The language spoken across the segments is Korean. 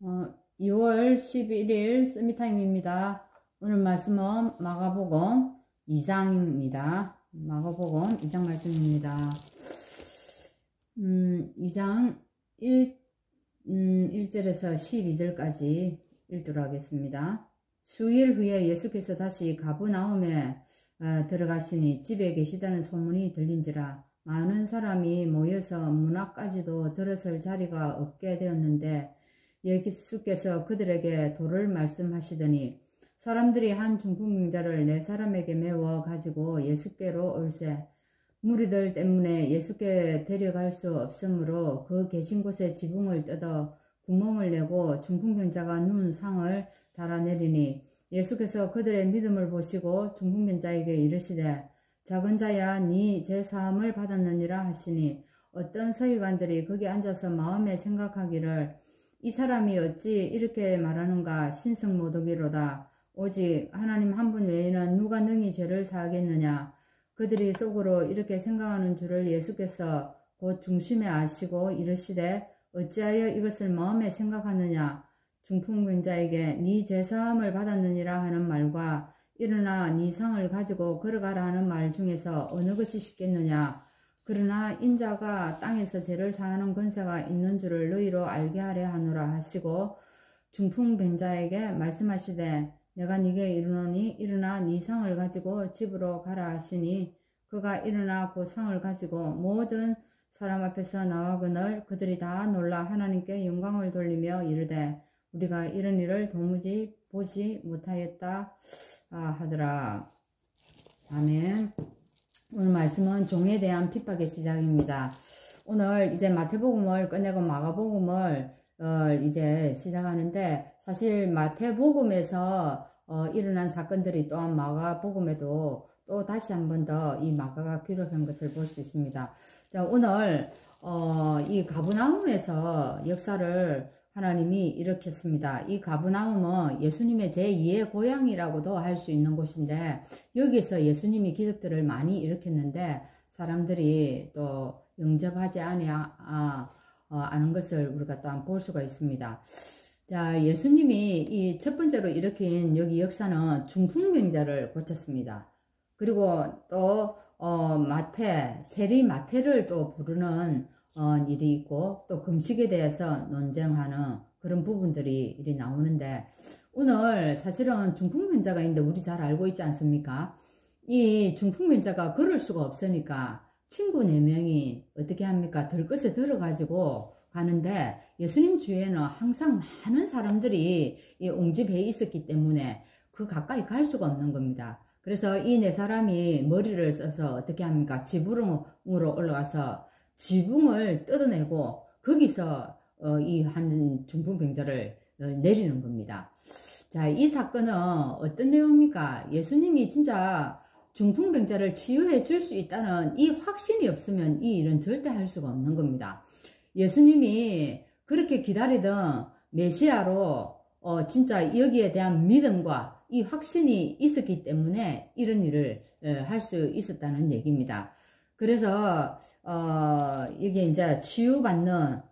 2월 11일 서밋타임입니다. 오늘 말씀은 마가복음 2장입니다. 마가복음 2장 말씀입니다. 2장 1절에서 12절까지 읽도록 하겠습니다. 수일 후에 예수께서 다시 가브나움에 들어가시니 집에 계시다는 소문이 들린지라 많은 사람이 모여서 문 앞까지도 들어설 자리가 없게 되었는데 예수께서 그들에게 도를 말씀하시더니 사람들이 한 중풍병자를 4사람에게 메워 가지고 예수께로 올세 무리들 때문에 예수께 데려갈 수 없으므로 그 계신 곳에 지붕을 뜯어 구멍을 내고 중풍병자가 누운 상을 달아내리니 예수께서 그들의 믿음을 보시고 중풍병자에게 이르시되 작은 자야 네 죄 사함을 받았느니라 하시니 어떤 서기관들이 거기 앉아서 마음에 생각하기를 이 사람이 어찌 이렇게 말하는가 신성모독이로다. 오직 하나님 한 분 외에는 누가 능히 죄를 사하겠느냐. 그들이 속으로 이렇게 생각하는 줄을 예수께서 곧 중심에 아시고 이르시되 어찌하여 이것을 마음에 생각하느냐. 중풍병자에게 네 죄사함을 받았느니라 하는 말과 일어나 네 상을 가지고 걸어가라 하는 말 중에서 어느 것이 쉽겠느냐. 그러나 인자가 땅에서 죄를 사하는 권세가 있는 줄을 너희로 알게 하려 하노라 하시고 중풍병자에게 말씀하시되 내가 네게 이르노니 일어나 네 상을 가지고 집으로 가라 하시니 그가 일어나 그 상을 가지고 모든 사람 앞에서 나가거늘 그들이 다 놀라 하나님께 영광을 돌리며 이르되 우리가 이런 일을 도무지 보지 못하였다 하더라. 아멘. 오늘 말씀은 종에 대한 핍박의 시작입니다. 오늘 이제 마태복음을 끝내고 마가복음을 이제 시작하는데 사실 마태복음에서 일어난 사건들이 또한 마가복음에도 또 다시 한 번 더 이 마가가 기록한 것을 볼 수 있습니다. 자, 오늘 이 가브나움에서 역사를 하나님이 일으켰습니다. 이 가브나움은 예수님의 제2의 고향이라고도 할 수 있는 곳인데 여기서 예수님이 기적들을 많이 일으켰는데 사람들이 또 영접하지 않은 것을 우리가 또 볼 수가 있습니다. 자, 예수님이 이 첫 번째로 일으킨 여기 역사는 중풍병자를 고쳤습니다. 그리고 또 세리 마태를 또 부르는 일이 있고 또 금식에 대해서 논쟁하는 그런 부분들이 이리 나오는데 오늘 사실은 중풍병자가 있는데 우리 잘 알고 있지 않습니까? 이 중풍병자가 걸을 수가 없으니까 친구 4명이 어떻게 합니까? 들것에 들어가지고 가는데 예수님 주위에는 항상 많은 사람들이 이 옹집해 있었기 때문에 그 가까이 갈 수가 없는 겁니다. 그래서 이 4사람이 머리를 써서 어떻게 합니까? 지붕으로 올라와서 지붕을 뜯어내고 거기서 이 한 중풍병자를 내리는 겁니다. 자, 이 사건은 어떤 내용입니까? 예수님이 진짜 중풍병자를 치유해 줄 수 있다는 이 확신이 없으면 이 일은 절대 할 수가 없는 겁니다. 예수님이 그렇게 기다리던 메시아로 진짜 여기에 대한 믿음과 이 확신이 있었기 때문에 이런 일을 할 수 있었다는 얘기입니다. 그래서 이게 이제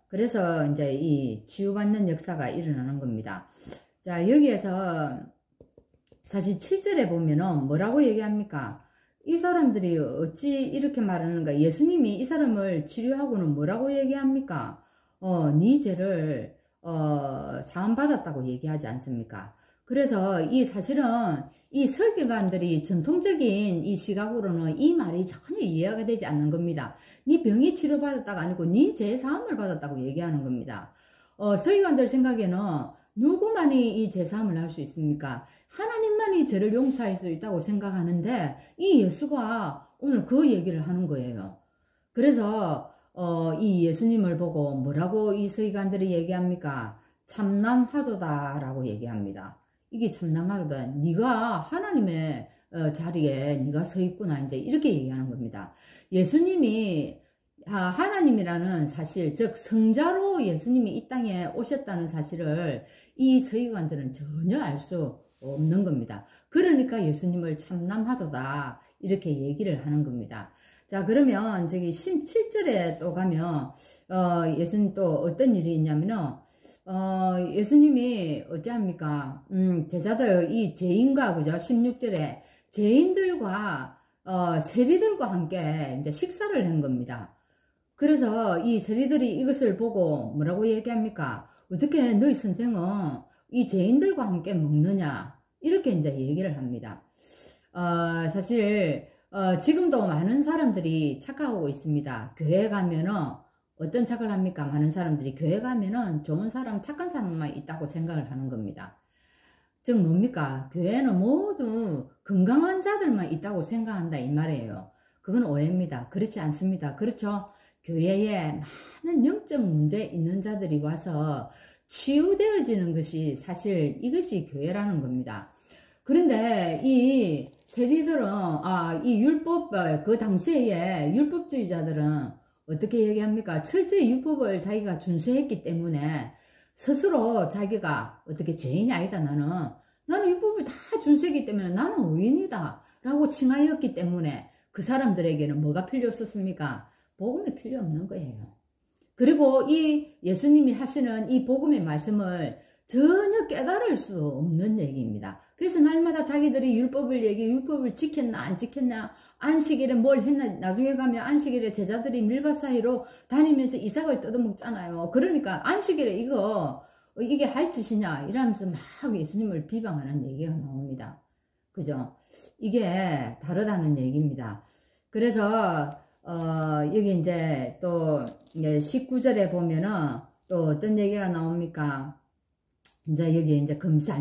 그래서 이제 이 치유받는 역사가 일어나는 겁니다. 자, 여기에서 사실 7절에 보면은 뭐라고 얘기합니까? 이 사람들이 어찌 이렇게 말하는가? 예수님이 이 사람을 치료하고는 뭐라고 얘기합니까? 네 죄를 사함 받았다고 얘기하지 않습니까? 그래서 이 사실은 이 서기관들이 전통적인 이 시각으로는 이 말이 전혀 이해가 되지 않는 겁니다. 네 병이 치료받았다가 아니고 네 죄 사함을 받았다고 얘기하는 겁니다. 서기관들 생각에는 누구만이 이 죄 사함을 할 수 있습니까? 하나님만이 죄를 용서할 수 있다고 생각하는데 이 예수가 오늘 그 얘기를 하는 거예요. 그래서 이 예수님을 보고 뭐라고 이 서기관들이 얘기합니까? 참남하도다 라고 얘기합니다. 이게 참남하도다. 네가 하나님의 자리에 네가 서 있구나 이제 이렇게 얘기하는 겁니다. 예수님이 하나님이라는 사실, 즉 성자로 예수님이 이 땅에 오셨다는 사실을 이 서기관들은 전혀 알 수 없는 겁니다. 그러니까 예수님을 참남하도다 이렇게 얘기를 하는 겁니다. 자, 그러면 저기 17절에 또 가면 예수님 또 어떤 일이 있냐면은 예수님이 어찌합니까? 제자들, 이 죄인과, 그죠? 16절에 죄인들과, 세리들과 함께 이제 식사를 한 겁니다. 그래서 이 세리들이 이것을 보고 뭐라고 얘기합니까? 어떻게 너희 선생은 이 죄인들과 함께 먹느냐? 이렇게 이제 얘기를 합니다. 사실, 지금도 많은 사람들이 착각하고 있습니다. 교회 가면은 어떤 착각을 합니까? 많은 사람들이 교회 가면은 좋은 사람, 착한 사람만 있다고 생각을 하는 겁니다. 즉 뭡니까? 교회는 모두 건강한 자들만 있다고 생각한다 이 말이에요. 그건 오해입니다. 그렇지 않습니다. 그렇죠? 교회에 많은 영적 문제 있는 자들이 와서 치유되어지는 것이 사실 이것이 교회라는 겁니다. 그런데 이 세리들은, 이 율법, 그 당시에 율법주의자들은 어떻게 얘기합니까? 철저히 율법을 자기가 준수했기 때문에 스스로 자기가 어떻게 죄인이 아니다. 나는 율법을 다 준수했기 때문에 나는 의인이다. 라고 칭하였기 때문에 그 사람들에게는 뭐가 필요 없었습니까? 복음이 필요 없는 거예요. 그리고 이 예수님이 하시는 이 복음의 말씀을 전혀 깨달을 수 없는 얘기입니다. 그래서 날마다 자기들이 율법을 지켰나 안 지켰나, 안식일에 뭘 했나, 나중에 가면 안식일에 제자들이 밀밭 사이로 다니면서 이삭을 뜯어먹잖아요. 그러니까 안식일에 이게 할 짓이냐 이러면서 막 예수님을 비방하는 얘기가 나옵니다. 그죠? 이게 다르다는 얘기입니다. 그래서 여기 이제 또 19절에 보면은 또 어떤 얘기가 나옵니까? 이제 여기 이제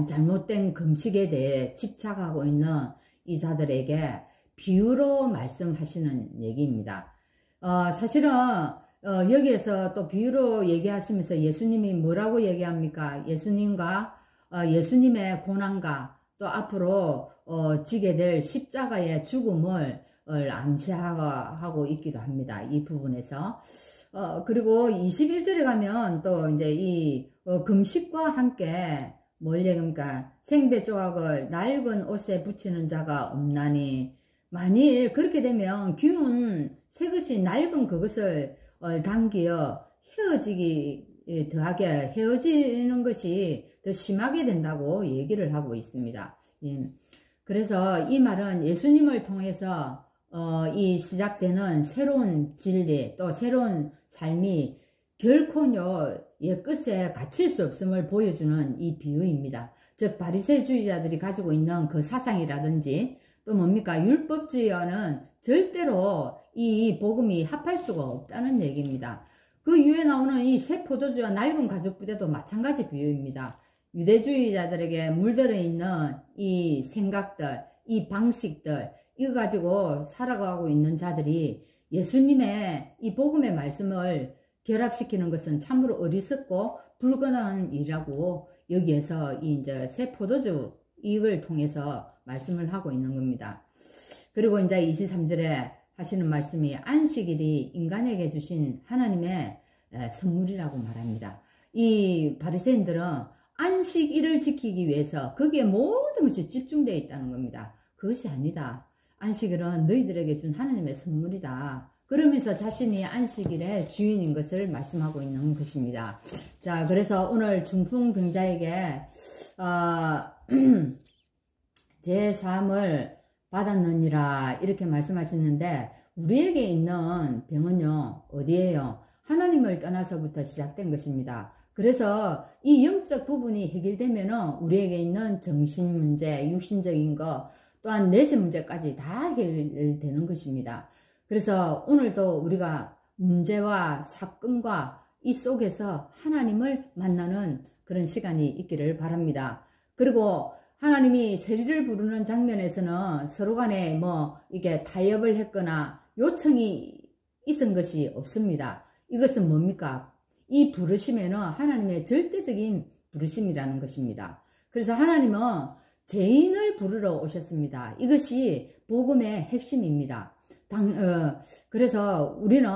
잘못된 금식에 대해 집착하고 있는 이사들에게 비유로 말씀하시는 얘기입니다. 사실은 여기에서 또 비유로 얘기하시면서 예수님이 뭐라고 얘기합니까? 예수님과 예수님의 고난과 또 앞으로 지게 될 십자가의 죽음을 암시하고 있기도 합니다. 이 부분에서. 그리고 21절에 가면 또 이제 이 금식과 함께 뭘 얘기합니까? 생배 조각을 낡은 옷에 붙이는 자가 없나니, 만일 그렇게 되면 기운 새것이 낡은 그것을 당기어 더하게 헤어지는 것이 더 심하게 된다고 얘기를 하고 있습니다. 그래서 이 말은 예수님을 통해서 이 시작되는 새로운 진리 또 새로운 삶이 결코요 옛것에 갇힐 수 없음을 보여주는 이 비유입니다. 즉 바리새주의자들이 가지고 있는 그 사상이라든지 또 뭡니까? 율법주의와는 절대로 이 복음이 합할 수가 없다는 얘기입니다. 그 이후에 나오는 이 새 포도주와 낡은 가죽부대도 마찬가지 비유입니다. 유대주의자들에게 물들어 있는 이 생각들, 이 방식들, 이거 가지고 살아가고 있는 자들이 예수님의 이 복음의 말씀을 결합시키는 것은 참으로 어리석고 불가능한 일이라고 여기에서 이 이제 새 포도주 이걸 통해서 말씀을 하고 있는 겁니다. 그리고 이제 23절에 하시는 말씀이 안식일이 인간에게 주신 하나님의 선물이라고 말합니다. 이 바리새인들은 안식일을 지키기 위해서 거기에 모든 것이 집중되어 있다는 겁니다. 그것이 아니다. 안식일은 너희들에게 준 하나님의 선물이다. 그러면서 자신이 안식일의 주인인 것을 말씀하고 있는 것입니다. 자, 그래서 오늘 중풍병자에게 제3을 받았느니라 이렇게 말씀하셨는데 우리에게 있는 병은요 어디예요? 하나님을 떠나서부터 시작된 것입니다. 그래서 이 영적 부분이 해결되면은 우리에게 있는 정신 문제, 육신적인 것 또한 내재 문제까지 다 해결되는 것입니다. 그래서 오늘도 우리가 문제와 사건과 이 속에서 하나님을 만나는 그런 시간이 있기를 바랍니다. 그리고 하나님이 세리를 부르는 장면에서는 서로 간에 이게 타협을 했거나 요청이 있은 것이 없습니다. 이것은 뭡니까? 이 부르심에는 하나님의 절대적인 부르심이라는 것입니다. 그래서 하나님은 죄인을 부르러 오셨습니다. 이것이 복음의 핵심입니다. 그래서 우리는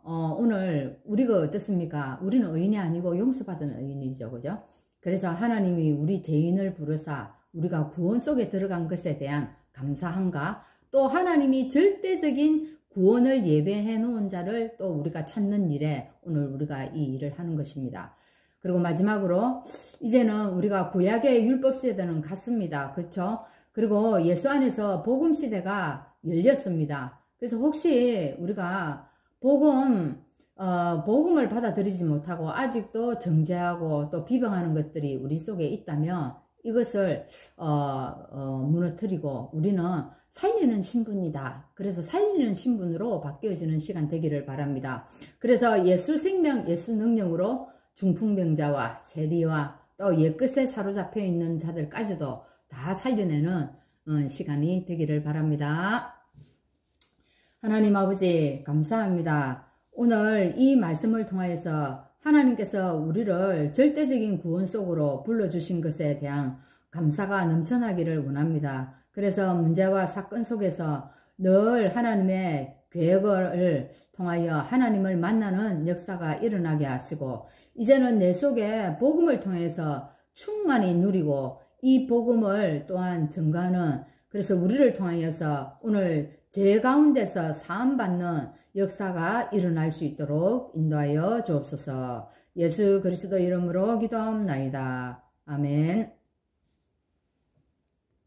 오늘 우리가 어떻습니까? 우리는 의인이 아니고 용서받은 의인이죠. 그죠? 그래서 하나님이 우리 죄인을 부르사 우리가 구원 속에 들어간 것에 대한 감사함과 또 하나님이 절대적인 구원을 예배해 놓은 자를 또 우리가 찾는 일에 오늘 우리가 이 일을 하는 것입니다. 그리고 마지막으로 이제는 우리가 구약의 율법 시대는 갔습니다. 그렇죠? 그리고 예수 안에서 복음 시대가 열렸습니다. 그래서 혹시 우리가 복음을 받아들이지 못하고 아직도 정죄하고 또 비방하는 것들이 우리 속에 있다면 이것을 무너뜨리고 우리는 살리는 신분이다. 그래서 살리는 신분으로 바뀌어지는 시간 되기를 바랍니다. 그래서 예수 생명, 예수 능력으로 중풍병자와 세리와 또 옛것에 사로잡혀 있는 자들까지도 다 살려내는 시간이 되기를 바랍니다. 하나님 아버지 감사합니다. 오늘 이 말씀을 통하여서 하나님께서 우리를 절대적인 구원 속으로 불러주신 것에 대한 감사가 넘쳐나기를 원합니다. 그래서 문제와 사건 속에서 늘 하나님의 계획을 통하여 하나님을 만나는 역사가 일어나게 하시고 이제는 내 속에 복음을 통해서 충만히 누리고 이 복음을 또한 증거하는 그래서 우리를 통하여서 오늘 죄 가운데서 사함받는 역사가 일어날 수 있도록 인도하여 주옵소서. 예수 그리스도 이름으로 기도합나이다. 아멘.